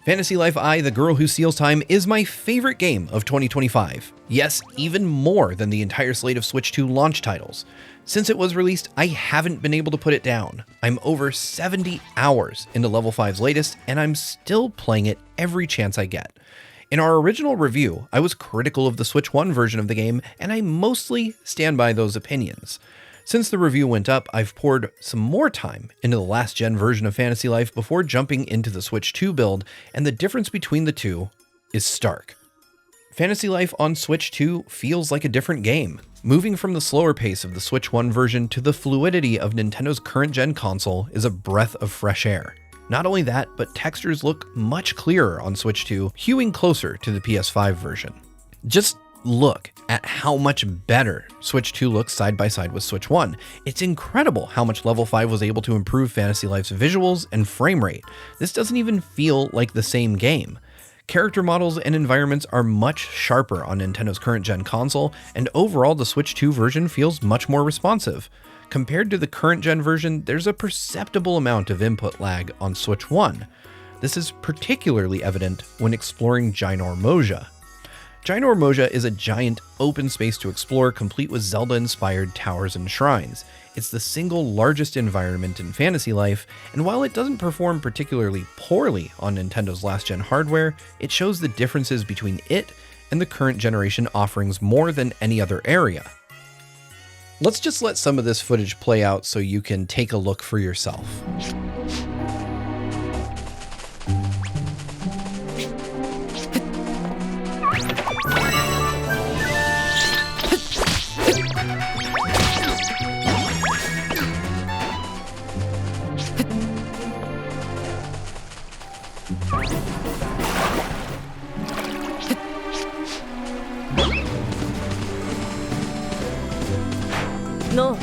Fantasy Life I, The Girl Who Steals Time is my favorite game of 2025. Yes, even more than the entire slate of Switch 2 launch titles. Since it was released, I haven't been able to put it down. I'm over 70 hours into Level 5's latest, and I'm still playing it every chance I get. In our original review, I was critical of the Switch 1 version of the game, and I mostly stand by those opinions. Since the review went up, I've poured some more time into the last-gen version of Fantasy Life before jumping into the Switch 2 build, and the difference between the two is stark. Fantasy Life on Switch 2 feels like a different game, moving from the slower pace of the Switch 1 version to the fluidity of Nintendo's current-gen console is a breath of fresh air. Not only that, but textures look much clearer on Switch 2, hewing closer to the PS5 version. Just look at how much better Switch 2 looks side by side with Switch 1. It's incredible how much Level 5 was able to improve Fantasy Life's visuals and frame rate. This doesn't even feel like the same game. Character models and environments are much sharper on Nintendo's current-gen console, and overall the Switch 2 version feels much more responsive. Compared to the current-gen version, there's a perceptible amount of input lag on Switch 1. This is particularly evident when exploring Ginormosia. Ginormosia is a giant open space to explore, complete with Zelda-inspired towers and shrines. It's the single largest environment in Fantasy Life, and while it doesn't perform particularly poorly on Nintendo's last-gen hardware, it shows the differences between it and the current generation offerings more than any other area. Let's just let some of this footage play out so you can take a look for yourself. No.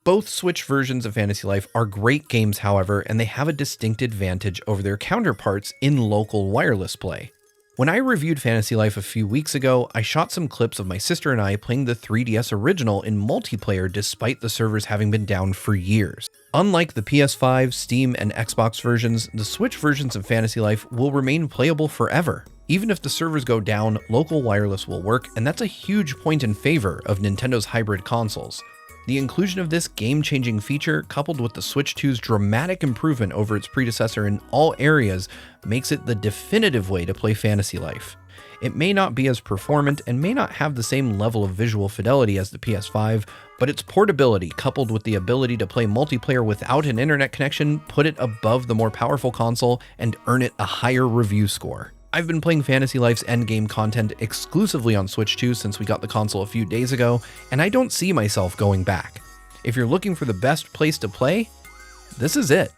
Both Switch versions of Fantasy Life are great games, however, and they have a distinct advantage over their counterparts in local wireless play. When I reviewed Fantasy Life a few weeks ago, I shot some clips of my sister and I playing the 3DS original in multiplayer despite the servers having been down for years. Unlike the PS5, Steam, and Xbox versions, the Switch versions of Fantasy Life will remain playable forever. Even if the servers go down, local wireless will work, and that's a huge point in favor of Nintendo's hybrid consoles. The inclusion of this game-changing feature, coupled with the Switch 2's dramatic improvement over its predecessor in all areas, makes it the definitive way to play Fantasy Life. It may not be as performant and may not have the same level of visual fidelity as the PS5, but its portability, coupled with the ability to play multiplayer without an internet connection, put it above the more powerful console and earn it a higher review score. I've been playing Fantasy Life's endgame content exclusively on Switch 2 since we got the console a few days ago, and I don't see myself going back. If you're looking for the best place to play, this is it.